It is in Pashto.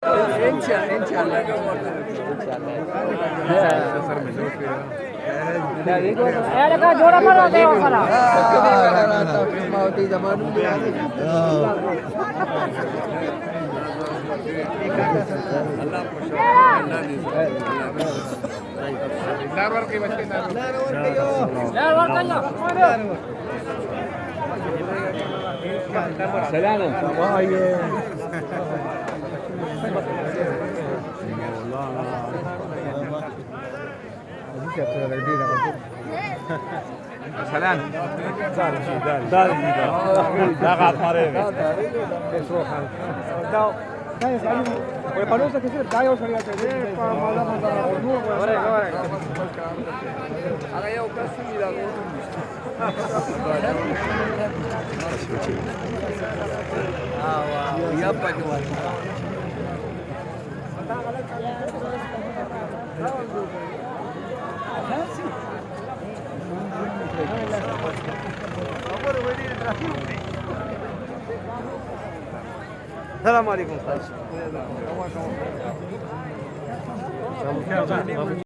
ان شاء الله जोड़ा मारो देव करा मावती जमानू में आ नारवर के बच्चे سلام داري لا قاعد حارين ويقالوسا كثير دايو شريعة السلام عليكم.